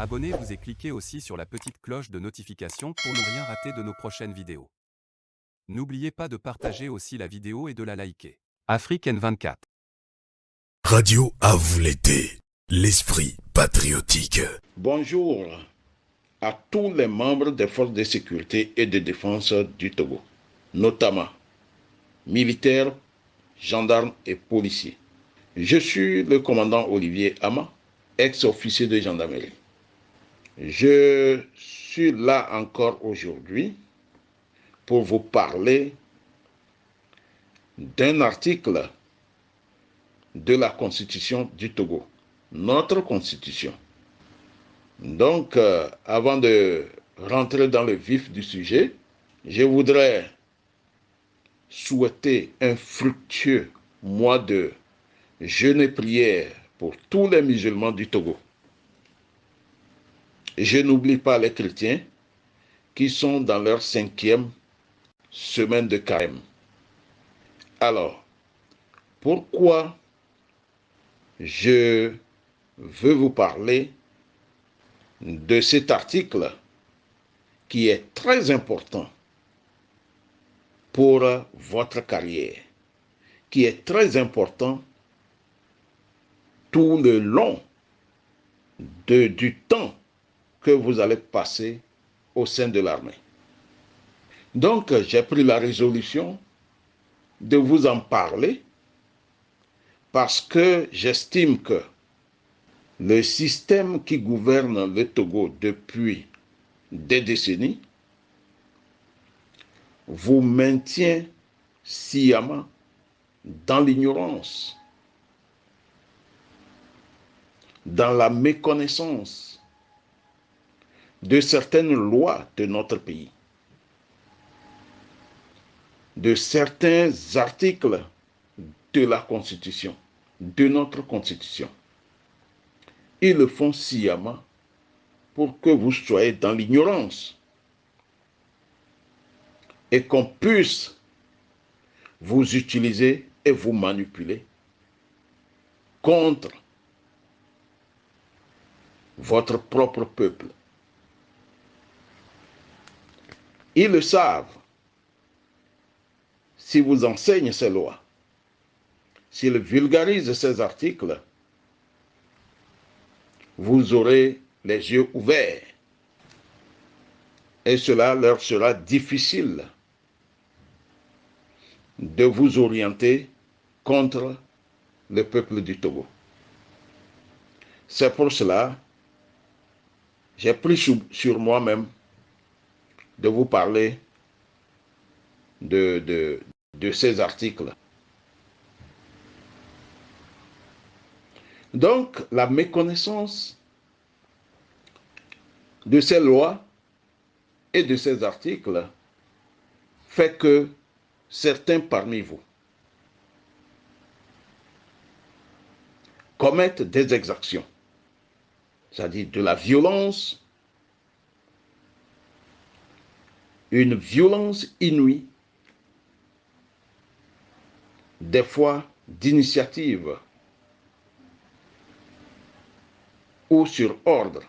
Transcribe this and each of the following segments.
Abonnez-vous et cliquez aussi sur la petite cloche de notification pour ne rien rater de nos prochaines vidéos. N'oubliez pas de partager aussi la vidéo et de la liker. Afrique N24. Radio à vous l'été, l'esprit patriotique. Bonjour à tous les membres des forces de sécurité et de défense du Togo, notamment militaires, gendarmes et policiers. Je suis le commandant Olivier Ama, ex-officier de gendarmerie. Je suis là encore aujourd'hui pour vous parler d'un article de la Constitution du Togo, notre Constitution. Donc, avant de rentrer dans le vif du sujet, je voudrais souhaiter un fructueux mois de jeûne et prière pour tous les musulmans du Togo. Je n'oublie pas les chrétiens qui sont dans leur 5e semaine de carême. Alors, pourquoi je veux vous parler de cet article qui est très important pour votre carrière, qui est très important tout le long du temps que vous allez passer au sein de l'armée. Donc, j'ai pris la résolution de vous en parler parce que j'estime que le système qui gouverne le Togo depuis des décennies vous maintient sciemment dans l'ignorance, dans la méconnaissance de certaines lois de notre pays, de certains articles de la Constitution, de notre Constitution. Ils le font sciemment pour que vous soyez dans l'ignorance et qu'on puisse vous utiliser et vous manipuler contre votre propre peuple. Ils le savent. Si vous enseignez ces lois, s'ils vulgarisent ces articles, vous aurez les yeux ouverts et cela leur sera difficile de vous orienter contre le peuple du Togo. C'est pour cela que j'ai pris sur moi-même de vous parler de ces articles. Donc, la méconnaissance de ces lois et de ces articles fait que certains parmi vous commettent des exactions, c'est-à-dire de la violence, une violence inouïe, des fois d'initiative ou sur ordre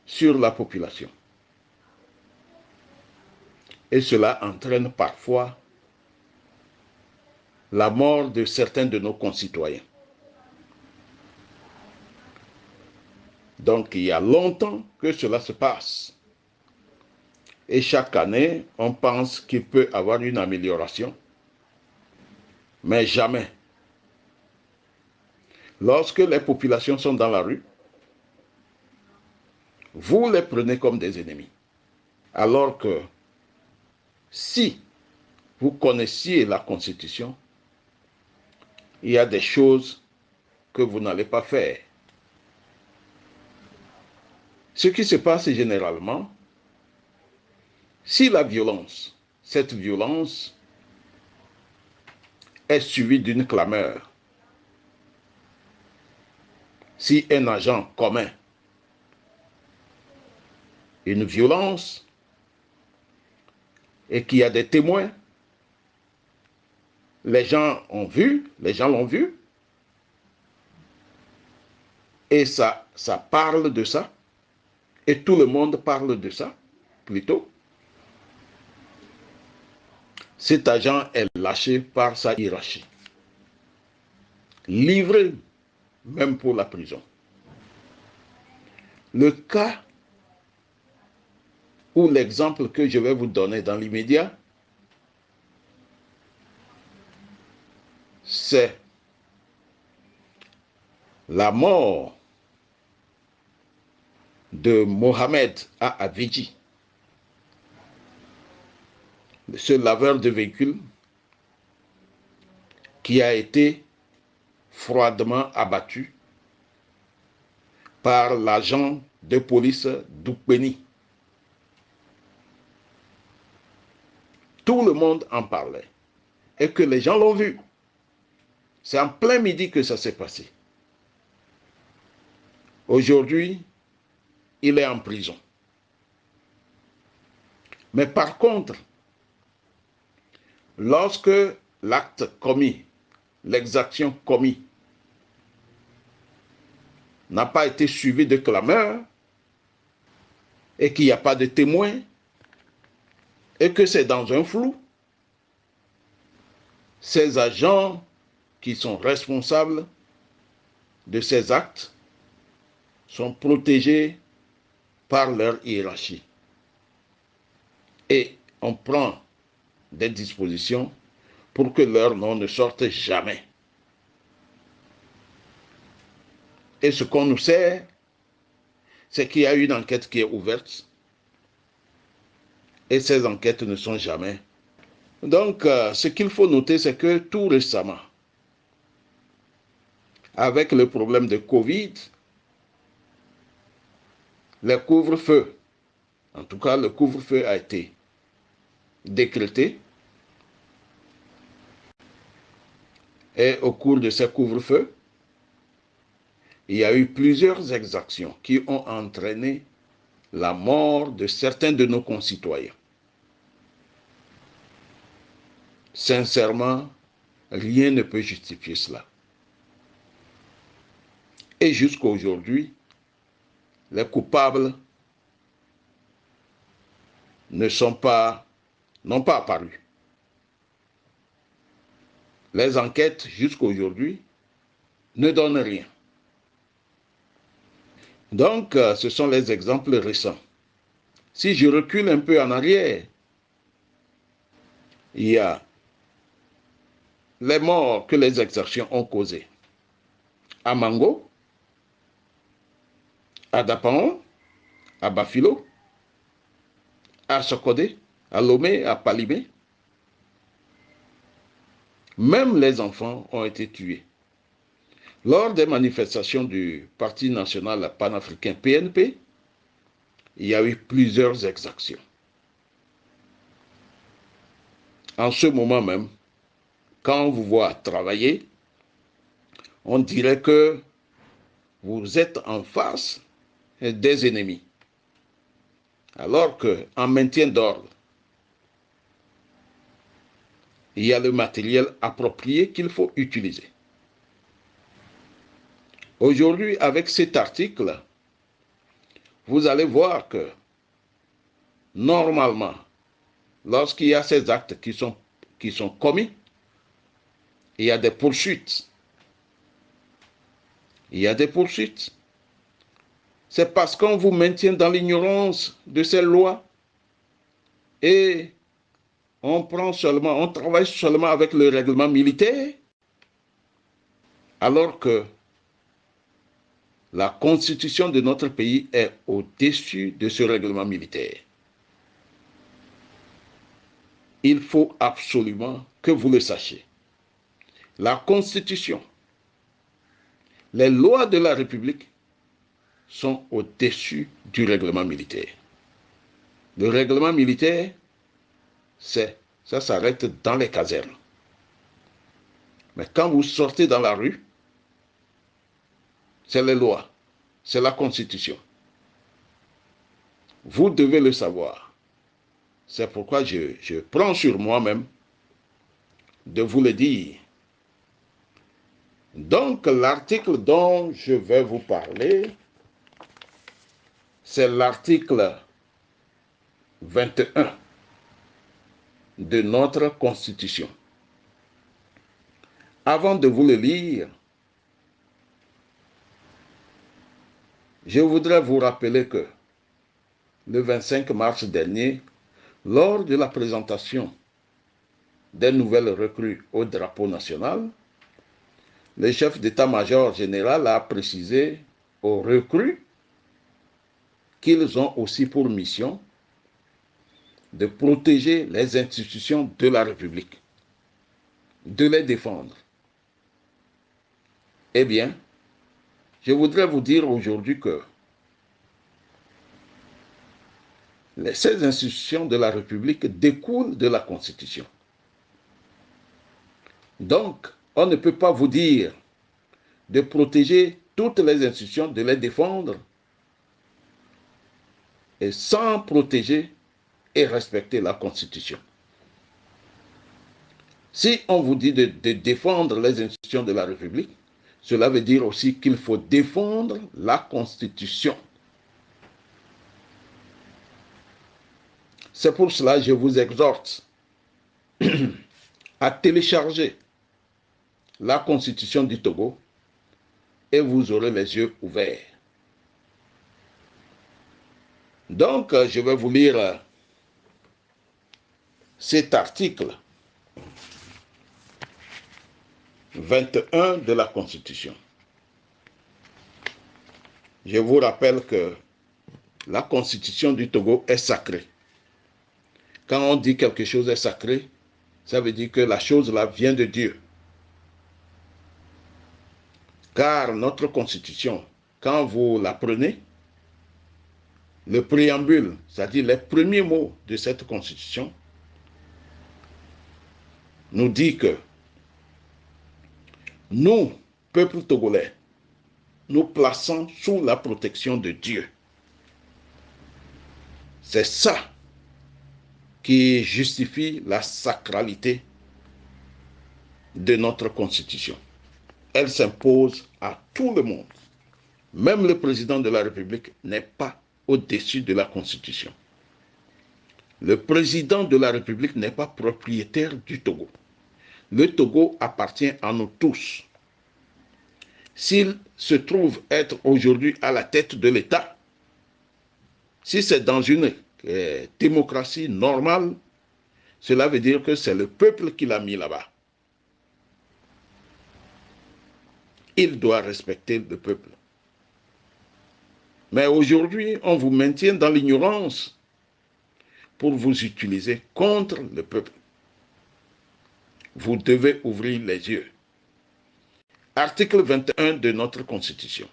sur la population. Et cela entraîne parfois la mort de certains de nos concitoyens. Donc il y a longtemps que cela se passe. Et chaque année, on pense qu'il peut y avoir une amélioration. Mais jamais. Lorsque les populations sont dans la rue, vous les prenez comme des ennemis. Alors que si vous connaissiez la Constitution, il y a des choses que vous n'allez pas faire. Ce qui se passe généralement, si la violence, cette violence est suivie d'une clameur, si un agent commet une violence et qu'il y a des témoins, les gens l'ont vu, Et ça parle de ça. Et tout le monde parle de ça, plutôt. Cet agent est lâché par sa hiérarchie. Livré même pour la prison. Le cas ou l'exemple que je vais vous donner dans l'immédiat, c'est la mort de Mohamed Avidji, ce laveur de véhicules qui a été froidement abattu par l'agent de police d'Oukbeni. Tout le monde en parlait et que les gens l'ont vu. C'est en plein midi que ça s'est passé. Aujourd'hui, il est en prison. Mais par contre, lorsque l'acte commis, l'exaction commise, n'a pas été suivi de clameurs et qu'il n'y a pas de témoins et que c'est dans un flou, ces agents qui sont responsables de ces actes sont protégés par leur hiérarchie. Et on prend des dispositions pour que leur nom ne sorte jamais. Et ce qu'on nous sait, c'est qu'il y a une enquête qui est ouverte et ces enquêtes ne sont jamais. Donc, ce qu'il faut noter, c'est que tout récemment, avec le problème de Covid, le couvre-feu, en tout cas le couvre-feu a été décrété et au cours de ce couvre-feu, il y a eu plusieurs exactions qui ont entraîné la mort de certains de nos concitoyens. Sincèrement, rien ne peut justifier cela. Et jusqu'à aujourd'hui, les coupables n'ont pas apparu. Les enquêtes jusqu'à aujourd'hui ne donnent rien. Donc, ce sont les exemples récents. Si je recule un peu en arrière, il y a les morts que les exactions ont causées à Mango, à Dapaon, à Bafilo, à Sokodé, à Lomé, à Palimé. Même les enfants ont été tués. Lors des manifestations du Parti national panafricain PNP, il y a eu plusieurs exactions. En ce moment même, quand on vous voit travailler, on dirait que vous êtes en face des ennemis. Alors qu'en maintien d'ordre, il y a le matériel approprié qu'il faut utiliser. Aujourd'hui, avec cet article, vous allez voir que normalement, lorsqu'il y a ces actes qui sont commis, il y a des poursuites. Il y a des poursuites. C'est parce qu'on vous maintient dans l'ignorance de ces lois et on travaille seulement avec le règlement militaire, alors que la constitution de notre pays est au-dessus de ce règlement militaire. Il faut absolument que vous le sachiez. La constitution, les lois de la République sont au-dessus du règlement militaire. Le règlement militaire, ça s'arrête dans les casernes. Mais quand vous sortez dans la rue, c'est les lois, c'est la Constitution. Vous devez le savoir. C'est pourquoi je prends sur moi-même de vous le dire. Donc, l'article dont je vais vous parler, c'est l'article 21 de notre Constitution. Avant de vous le lire, je voudrais vous rappeler que le 25 mars dernier, lors de la présentation des nouvelles recrues au drapeau national, le chef d'état-major général a précisé aux recrues qu'ils ont aussi pour mission de protéger les institutions de la République, de les défendre. Eh bien, je voudrais vous dire aujourd'hui que ces institutions de la République découlent de la Constitution. Donc, on ne peut pas vous dire de protéger toutes les institutions, de les défendre, et sans protéger et respecter la Constitution. Si on vous dit de défendre les institutions de la République, cela veut dire aussi qu'il faut défendre la Constitution. C'est pour cela que je vous exhorte à télécharger la Constitution du Togo et vous aurez les yeux ouverts. Donc, je vais vous lire cet article 21 de la Constitution. Je vous rappelle que la Constitution du Togo est sacrée. Quand on dit quelque chose est sacré, ça veut dire que la chose là vient de Dieu. Car notre Constitution, quand vous la prenez, le préambule, c'est-à-dire les premiers mots de cette Constitution, nous dit que nous, peuple togolais, nous plaçons sous la protection de Dieu. C'est ça qui justifie la sacralité de notre Constitution. Elle s'impose à tout le monde. Même le président de la République n'est pas au-dessus de la Constitution. Le président de la République n'est pas propriétaire du Togo. Le Togo appartient à nous tous. S'il se trouve être aujourd'hui à la tête de l'État, si c'est dans une démocratie normale, cela veut dire que c'est le peuple qui l'a mis là-bas. Il doit respecter le peuple. Mais aujourd'hui, on vous maintient dans l'ignorance pour vous utiliser contre le peuple. Vous devez ouvrir les yeux. Article 21 de notre Constitution.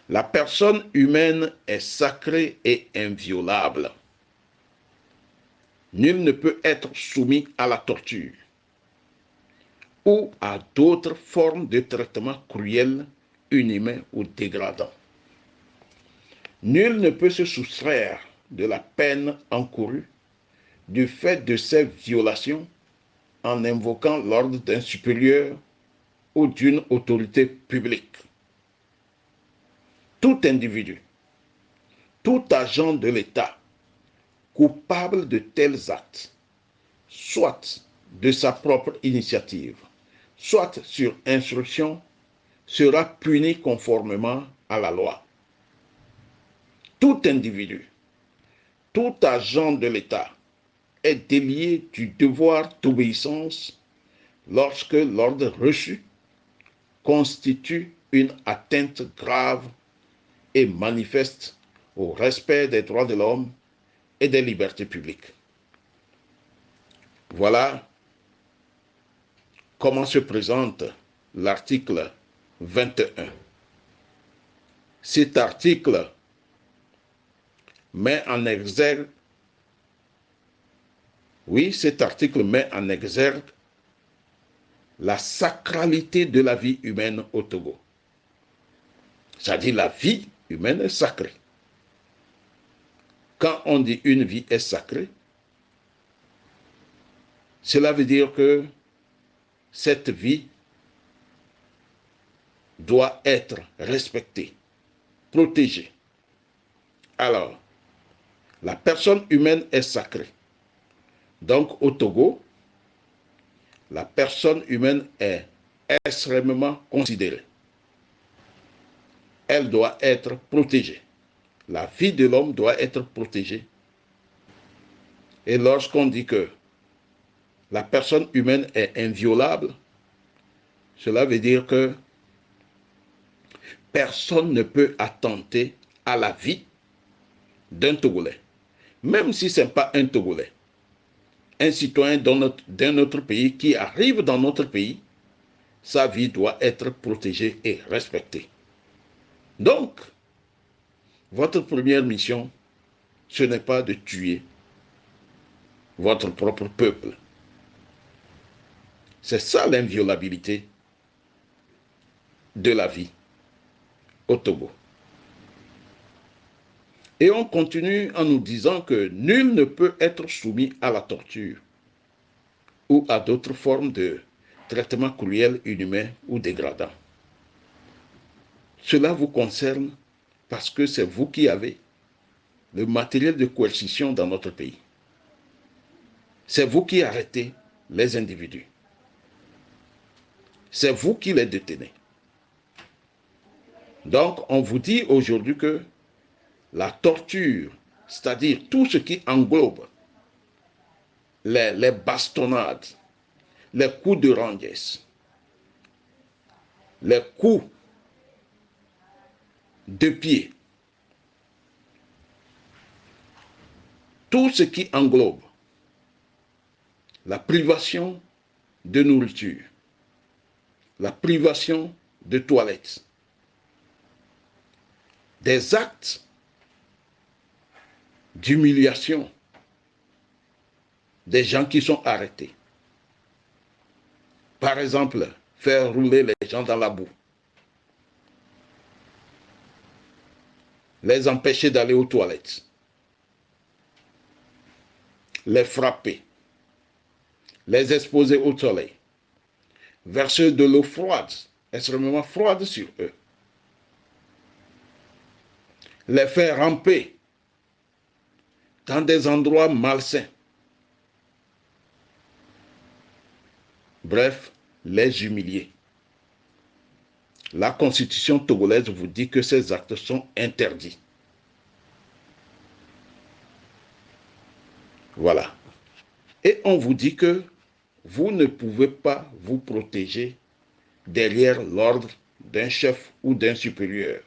La personne humaine est sacrée et inviolable. Nul ne peut être soumis à la torture ou à d'autres formes de traitement cruel, inhumain ou dégradant. Nul ne peut se soustraire de la peine encourue du fait de ces violations en invoquant l'ordre d'un supérieur ou d'une autorité publique. Tout individu, tout agent de l'État coupable de tels actes, soit de sa propre initiative, soit sur instruction, sera puni conformément à la loi. Tout individu, tout agent de l'État est délié du devoir d'obéissance lorsque l'ordre reçu constitue une atteinte grave et manifeste au respect des droits de l'homme et des libertés publiques. Voilà comment se présente l'article 21. Cet article met en exergue, la sacralité de la vie humaine au Togo. C'est-à-dire la vie humaine est sacrée. Quand on dit une vie est sacrée, cela veut dire que cette vie doit être respectée, protégée. Alors, la personne humaine est sacrée. Donc, au Togo, la personne humaine est extrêmement considérée. Elle doit être protégée. La vie de l'homme doit être protégée. Et lorsqu'on dit que la personne humaine est inviolable, cela veut dire que personne ne peut attenter à la vie d'un Togolais, même si ce n'est pas un Togolais. Un citoyen d'un autre pays qui arrive dans notre pays, sa vie doit être protégée et respectée. Donc, votre première mission, ce n'est pas de tuer votre propre peuple. C'est ça l'inviolabilité de la vie au Togo. Et on continue en nous disant que nul ne peut être soumis à la torture ou à d'autres formes de traitement cruel, inhumain ou dégradant. Cela vous concerne parce que c'est vous qui avez le matériel de coercition dans notre pays. C'est vous qui arrêtez les individus. C'est vous qui les détenez. Donc, on vous dit aujourd'hui que la torture, c'est-à-dire tout ce qui englobe les bastonnades, les coups de rangues, les coups de pied, tout ce qui englobe la privation de nourriture, la privation de toilettes, des actes d'humiliation des gens qui sont arrêtés. Par exemple, faire rouler les gens dans la boue, les empêcher d'aller aux toilettes, les frapper, les exposer au soleil, verser de l'eau froide, extrêmement froide sur eux, les faire ramper dans des endroits malsains. Bref, les humilier. La constitution togolaise vous dit que ces actes sont interdits. Voilà. Et on vous dit que vous ne pouvez pas vous protéger derrière l'ordre d'un chef ou d'un supérieur.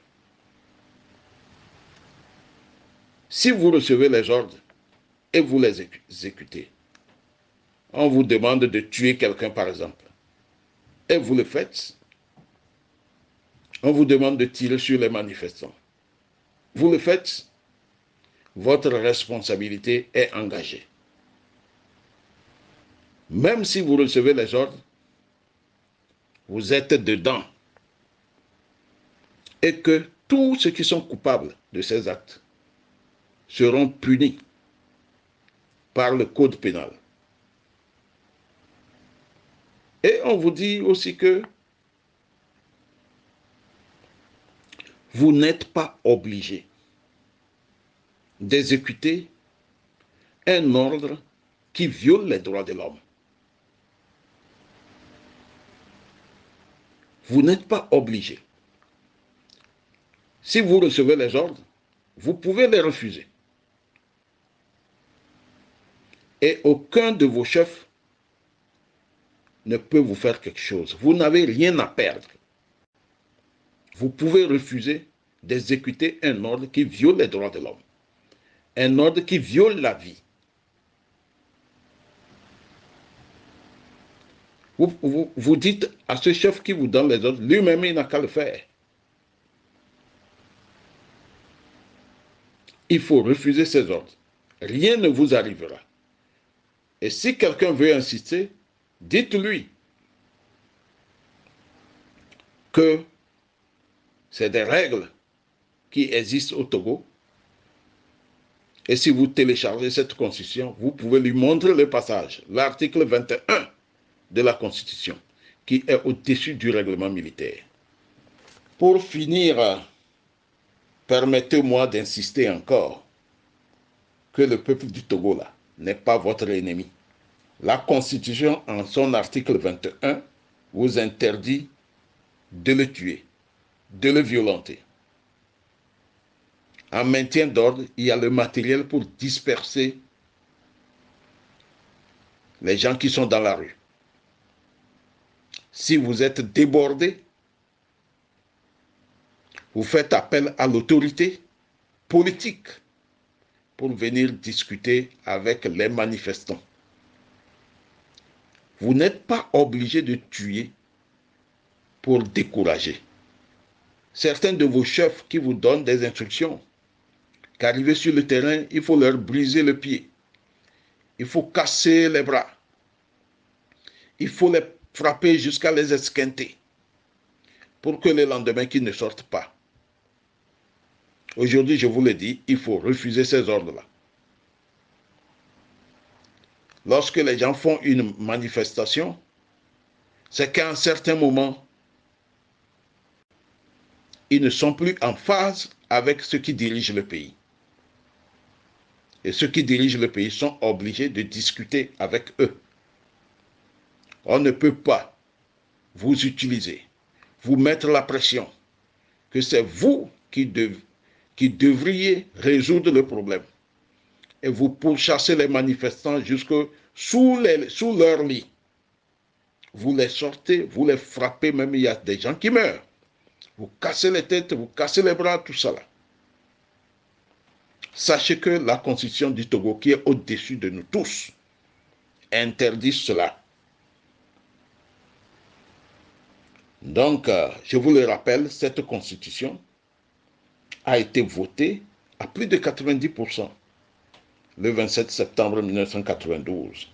Si vous recevez les ordres et vous les exécutez, on vous demande de tuer quelqu'un par exemple, et vous le faites, on vous demande de tirer sur les manifestants. Vous le faites, votre responsabilité est engagée. Même si vous recevez les ordres, vous êtes dedans. Et que tous ceux qui sont coupables de ces actes seront punis par le code pénal. Et on vous dit aussi que vous n'êtes pas obligé d'exécuter un ordre qui viole les droits de l'homme. Vous n'êtes pas obligé. Si vous recevez les ordres, vous pouvez les refuser. Et aucun de vos chefs ne peut vous faire quelque chose. Vous n'avez rien à perdre. Vous pouvez refuser d'exécuter un ordre qui viole les droits de l'homme. Un ordre qui viole la vie. Vous dites à ce chef qui vous donne les ordres, lui-même il n'a qu'à le faire. Il faut refuser ces ordres. Rien ne vous arrivera. Et si quelqu'un veut insister, dites-lui que c'est des règles qui existent au Togo. Et si vous téléchargez cette constitution, vous pouvez lui montrer le passage, l'article 21 de la Constitution, qui est au-dessus du règlement militaire. Pour finir, permettez-moi d'insister encore que le peuple du Togo là n'est pas votre ennemi. La Constitution, en son article 21, vous interdit de le tuer, de le violenter. En maintien d'ordre, il y a le matériel pour disperser les gens qui sont dans la rue. Si vous êtes débordé, vous faites appel à l'autorité politique pour venir discuter avec les manifestants. Vous n'êtes pas obligé de tuer pour décourager. Certains de vos chefs qui vous donnent des instructions, qu'arriver sur le terrain, il faut leur briser le pied. Il faut casser les bras. Il faut les frapper jusqu'à les esquinter pour que le lendemain, qu'ils ne sortent pas. Aujourd'hui, je vous le dis, il faut refuser ces ordres-là. Lorsque les gens font une manifestation, c'est qu'à un certain moment, ils ne sont plus en phase avec ceux qui dirigent le pays. Et ceux qui dirigent le pays sont obligés de discuter avec eux. On ne peut pas vous utiliser, vous mettre la pression, que c'est vous qui devriez résoudre le problème. Et vous pourchassez les manifestants jusque sous leur lit. Vous les sortez, vous les frappez, même il y a des gens qui meurent. Vous cassez les têtes, vous cassez les bras, tout ça là. Sachez que la Constitution du Togo, qui est au-dessus de nous tous, interdit cela. Donc, je vous le rappelle, cette Constitution a été votée à plus de 90% le 27 septembre 1992.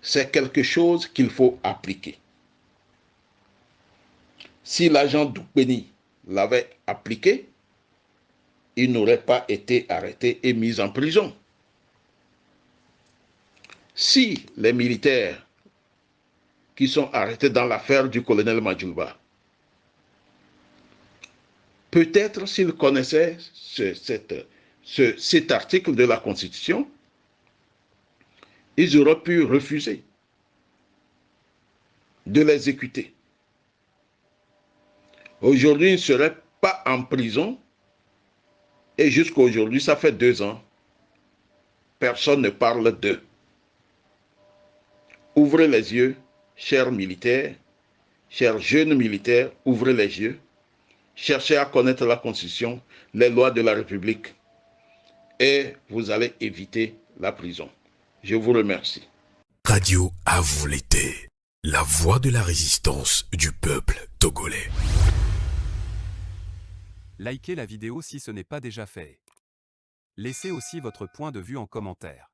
C'est quelque chose qu'il faut appliquer. Si l'agent Doukbeni l'avait appliqué, il n'aurait pas été arrêté et mis en prison. Si les militaires qui sont arrêtés dans l'affaire du colonel Madjouba, peut-être s'ils connaissaient cet article de la Constitution, ils auraient pu refuser de l'exécuter. Aujourd'hui, ils ne seraient pas en prison et jusqu'à aujourd'hui, ça fait 2 ans, personne ne parle d'eux. Ouvrez les yeux, chers militaires, chers jeunes militaires, ouvrez les yeux. Cherchez à connaître la Constitution, les lois de la République et vous allez éviter la prison. Je vous remercie. Radio à vous l'été, la voix de la résistance du peuple togolais. Likez la vidéo si ce n'est pas déjà fait. Laissez aussi votre point de vue en commentaire.